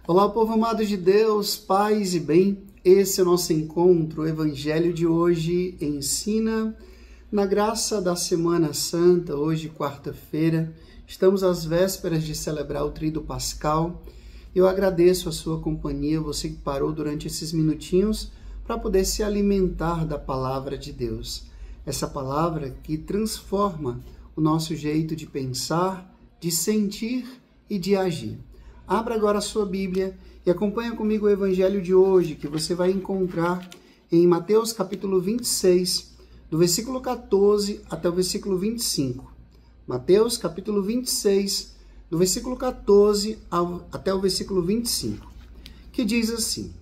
Olá, povo amado de Deus, paz e bem. Esse é o nosso encontro. O Evangelho de hoje ensina na graça da Semana Santa, hoje quarta-feira. Estamos às vésperas de celebrar o Tríduo Pascal. Eu agradeço a sua companhia, você que parou durante esses minutinhos para poder se alimentar da palavra de Deus. Essa palavra que transforma o nosso jeito de pensar, de sentir e de agir. Abra agora a sua Bíblia e acompanha comigo o Evangelho de hoje, que você vai encontrar em Mateus capítulo 26, do versículo 14 até o versículo 25. Mateus capítulo 26, do versículo 14 até o versículo 25, que diz assim: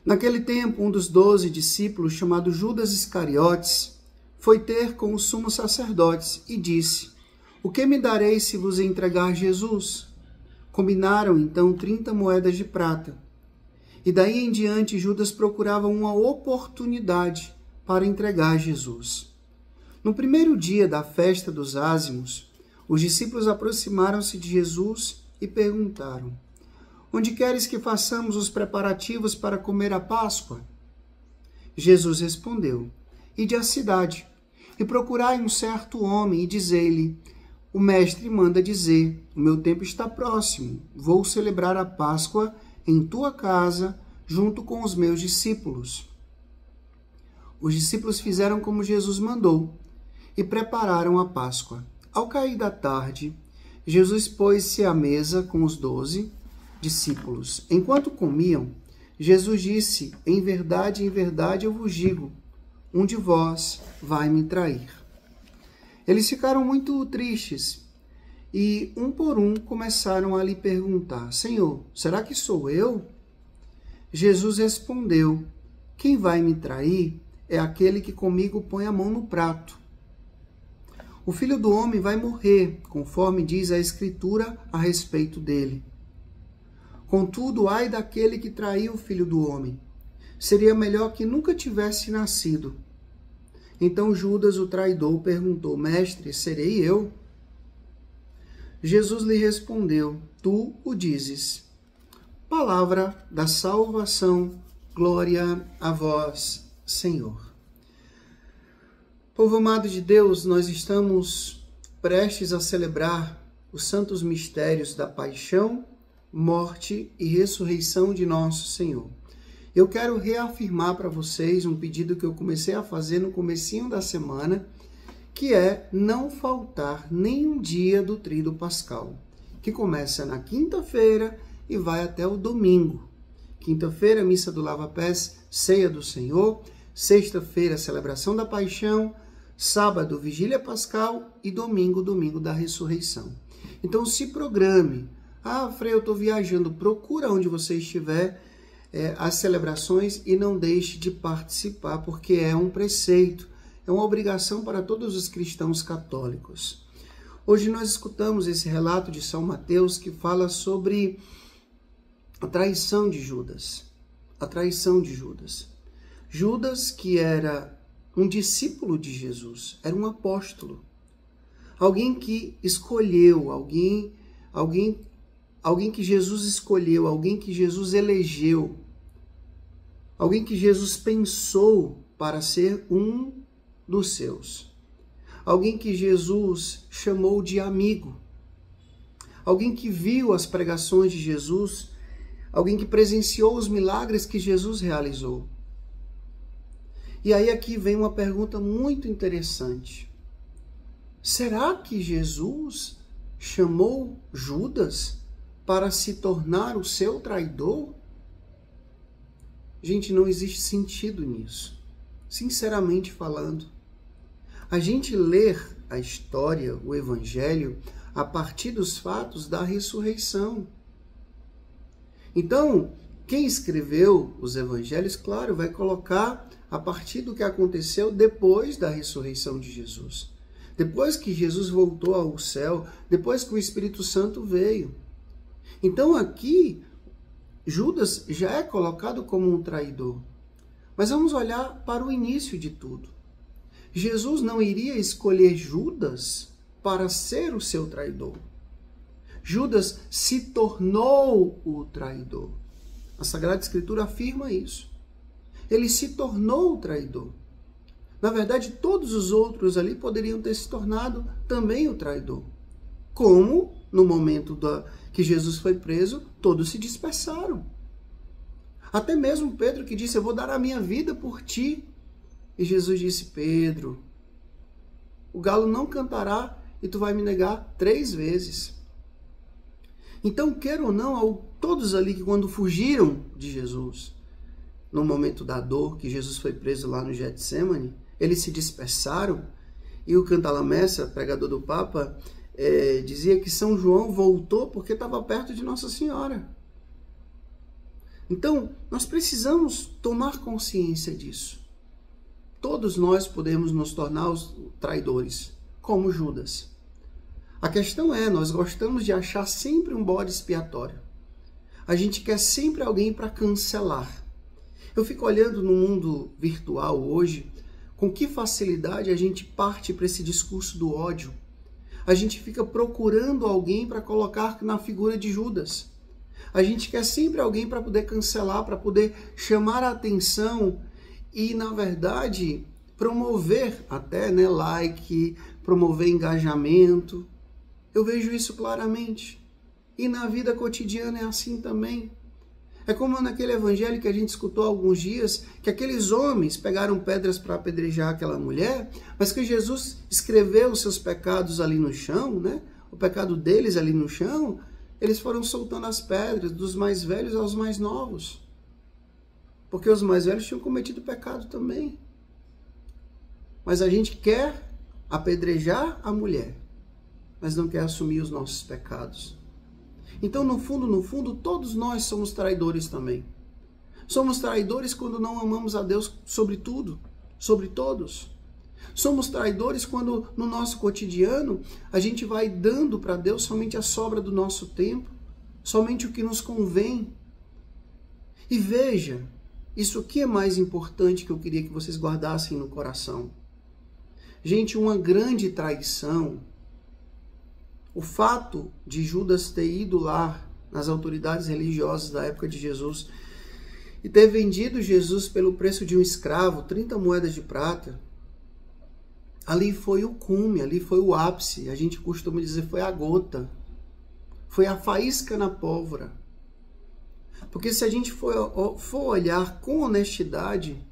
Naquele tempo, um dos 12 discípulos, chamado Judas Iscariotes, foi ter com os sumos sacerdotes e disse: O que me dareis se vos entregar Jesus? Combinaram então 30 moedas de prata. E daí em diante Judas procurava uma oportunidade para entregar Jesus. No primeiro dia da festa dos ázimos, os discípulos aproximaram-se de Jesus e perguntaram: Onde queres que façamos os preparativos para comer a Páscoa? Jesus respondeu: Ide à cidade, e procurai um certo homem, e dizei-lhe: O mestre manda dizer: O meu tempo está próximo, vou celebrar a Páscoa em tua casa, junto com os meus discípulos. Os discípulos fizeram como Jesus mandou e prepararam a Páscoa. Ao cair da tarde, Jesus pôs-se à mesa com os 12 discípulos. Enquanto comiam, Jesus disse: em verdade, eu vos digo, um de vós vai me trair. Eles ficaram muito tristes e, um por um, começaram a lhe perguntar: Senhor, será que sou eu? Jesus respondeu: Quem vai me trair é aquele que comigo põe a mão no prato. O Filho do Homem vai morrer, conforme diz a Escritura a respeito dele. Contudo, ai daquele que traiu o Filho do Homem. Seria melhor que nunca tivesse nascido. Então Judas, o traidor, perguntou: Mestre, serei eu? Jesus lhe respondeu: Tu o dizes. Palavra da salvação, glória a vós, Senhor. Povo amado de Deus, nós estamos prestes a celebrar os santos mistérios da paixão, morte e ressurreição de nosso Senhor. Eu quero reafirmar para vocês um pedido que eu comecei a fazer no comecinho da semana, que é não faltar nenhum dia do Tríduo Pascal, que começa na quinta-feira e vai até o domingo. Quinta-feira, missa do lava-pés, ceia do Senhor. Sexta-feira, celebração da paixão. Sábado, vigília pascal. E domingo, domingo da ressurreição. Então se programe. Frei, eu estou viajando. Procura onde você estiver as celebrações e não deixe de participar, porque é um preceito, é uma obrigação para todos os cristãos católicos. Hoje nós escutamos esse relato de São Mateus que fala sobre a traição de Judas. A traição de Judas. Judas, que era um discípulo de Jesus, era um apóstolo. Alguém que escolheu, alguém que Jesus escolheu, alguém que Jesus elegeu, alguém que Jesus pensou para ser um dos seus, alguém que Jesus chamou de amigo, alguém que viu as pregações de Jesus, alguém que presenciou os milagres que Jesus realizou. E aí aqui vem uma pergunta muito interessante. Será que Jesus chamou Judas para se tornar o seu traidor? Gente, não existe sentido nisso. Sinceramente falando. A gente ler a história, o Evangelho, a partir dos fatos da ressurreição. Então, quem escreveu os Evangelhos, claro, vai colocar a partir do que aconteceu depois da ressurreição de Jesus. Depois que Jesus voltou ao céu, depois que o Espírito Santo veio. Então aqui, Judas já é colocado como um traidor. Mas vamos olhar para o início de tudo. Jesus não iria escolher Judas para ser o seu traidor. Judas se tornou o traidor. A Sagrada Escritura afirma isso. Ele se tornou o traidor. Na verdade, todos os outros ali poderiam ter se tornado também o traidor. Como, no momento que Jesus foi preso, todos se dispersaram. Até mesmo Pedro, que disse, eu vou dar a minha vida por ti. E Jesus disse, Pedro, o galo não cantará e tu vai me negar 3 vezes. Então, queira ou não, todos ali que quando fugiram de Jesus, no momento da dor, que Jesus foi preso lá no Getsemane, eles se dispersaram, e o Cantalamessa, pregador do Papa, dizia que São João voltou porque estava perto de Nossa Senhora. Então, nós precisamos tomar consciência disso. Todos nós podemos nos tornar os traidores, como Judas. A questão é, nós gostamos de achar sempre um bode expiatório. A gente quer sempre alguém para cancelar. Eu fico olhando no mundo virtual hoje, com que facilidade a gente parte para esse discurso do ódio. A gente fica procurando alguém para colocar na figura de Judas. A gente quer sempre alguém para poder cancelar, para poder chamar a atenção e, na verdade, promover até, like, promover engajamento. Eu vejo isso claramente. E na vida cotidiana é assim também. É como naquele evangelho que a gente escutou há alguns dias, que aqueles homens pegaram pedras para apedrejar aquela mulher, mas que Jesus escreveu os seus pecados ali no chão, né? O pecado deles ali no chão, eles foram soltando as pedras, dos mais velhos aos mais novos. Porque os mais velhos tinham cometido pecado também. Mas a gente quer apedrejar a mulher, mas não quer assumir os nossos pecados. Então, no fundo, todos nós somos traidores também. Somos traidores quando não amamos a Deus sobre tudo, sobre todos. Somos traidores quando, no nosso cotidiano, a gente vai dando para Deus somente a sobra do nosso tempo, somente o que nos convém. E veja, isso aqui é mais importante que eu queria que vocês guardassem no coração. Gente, uma grande traição, o fato de Judas ter ido lá nas autoridades religiosas da época de Jesus e ter vendido Jesus pelo preço de um escravo, 30 moedas de prata, ali foi o cume, ali foi o ápice. A gente costuma dizer foi a gota, foi a faísca na pólvora. Porque se a gente for olhar com honestidade,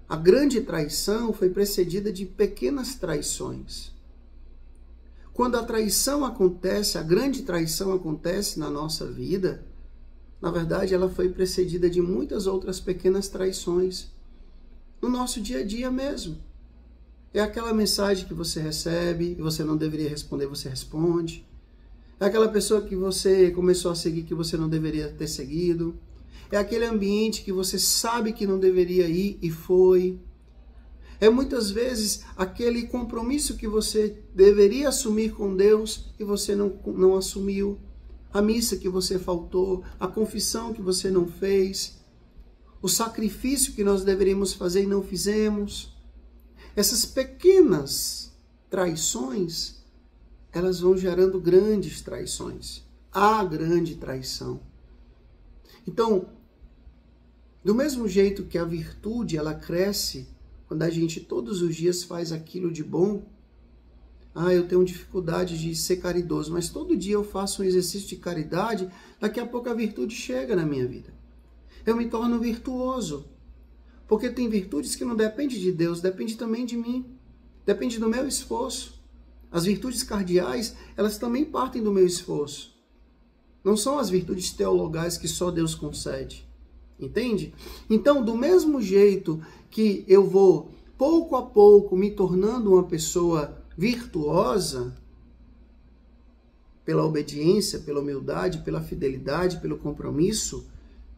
a grande traição foi precedida de pequenas traições. Quando a traição acontece, a grande traição acontece na nossa vida, na verdade ela foi precedida de muitas outras pequenas traições. No nosso dia a dia mesmo. É aquela mensagem que você recebe, que você não deveria responder, você responde. É aquela pessoa que você começou a seguir que você não deveria ter seguido. É aquele ambiente que você sabe que não deveria ir e foi. É muitas vezes aquele compromisso que você deveria assumir com Deus e você não assumiu. A missa que você faltou, a confissão que você não fez, o sacrifício que nós deveríamos fazer e não fizemos. Essas pequenas traições, elas vão gerando grandes traições. A grande traição. Então, do mesmo jeito que a virtude, ela cresce quando a gente todos os dias faz aquilo de bom. Eu tenho dificuldade de ser caridoso, mas todo dia eu faço um exercício de caridade, daqui a pouco a virtude chega na minha vida. Eu me torno virtuoso. Porque tem virtudes que não dependem de Deus, depende também de mim. Depende do meu esforço. As virtudes cardeais, elas também partem do meu esforço. Não são as virtudes teologais que só Deus concede. Entende? Então, do mesmo jeito que eu vou, pouco a pouco, me tornando uma pessoa virtuosa, pela obediência, pela humildade, pela fidelidade, pelo compromisso,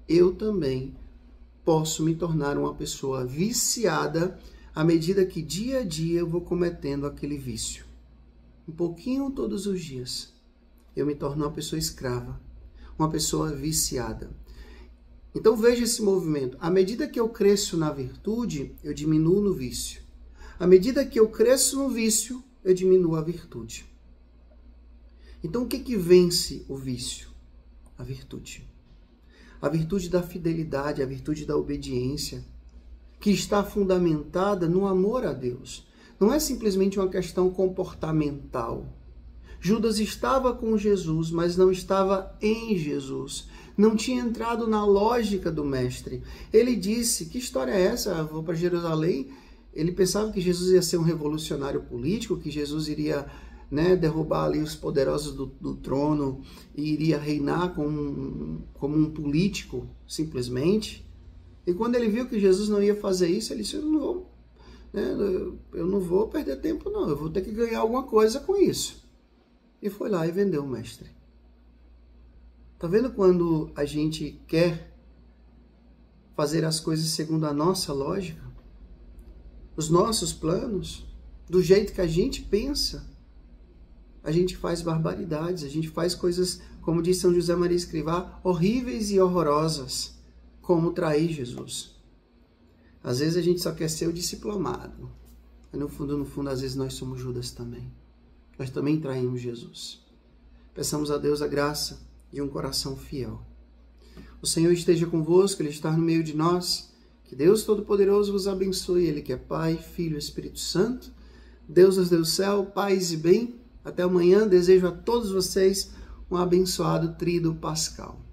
eu também posso me tornar uma pessoa viciada à medida que dia a dia eu vou cometendo aquele vício. Um pouquinho todos os dias. Eu me torno uma pessoa escrava, uma pessoa viciada. Então veja esse movimento. À medida que eu cresço na virtude, eu diminuo no vício. À medida que eu cresço no vício, eu diminuo a virtude. Então o que vence o vício? A virtude. A virtude da fidelidade, a virtude da obediência, que está fundamentada no amor a Deus. Não é simplesmente uma questão comportamental. Judas estava com Jesus, mas não estava em Jesus. Não tinha entrado na lógica do mestre. Ele disse, que história é essa? Eu vou para Jerusalém. Ele pensava que Jesus ia ser um revolucionário político, que Jesus iria derrubar ali os poderosos do trono e iria reinar como um político, simplesmente. E quando ele viu que Jesus não ia fazer isso, ele disse, eu não vou perder tempo não, eu vou ter que ganhar alguma coisa com isso. E foi lá e vendeu o mestre. Tá vendo quando a gente quer fazer as coisas segundo a nossa lógica, os nossos planos, do jeito que a gente pensa, a gente faz barbaridades, a gente faz coisas, como diz São José Maria Escrivá, horríveis e horrorosas, como trair Jesus. Às vezes a gente só quer ser o diplomado, mas no fundo, às vezes nós somos Judas também. Nós também traímos Jesus. Peçamos a Deus a graça de um coração fiel. O Senhor esteja convosco, Ele está no meio de nós. Que Deus Todo-Poderoso vos abençoe, Ele que é Pai, Filho e Espírito Santo. Deus nos dê o céu, paz e bem. Até amanhã, desejo a todos vocês um abençoado tríduo pascal.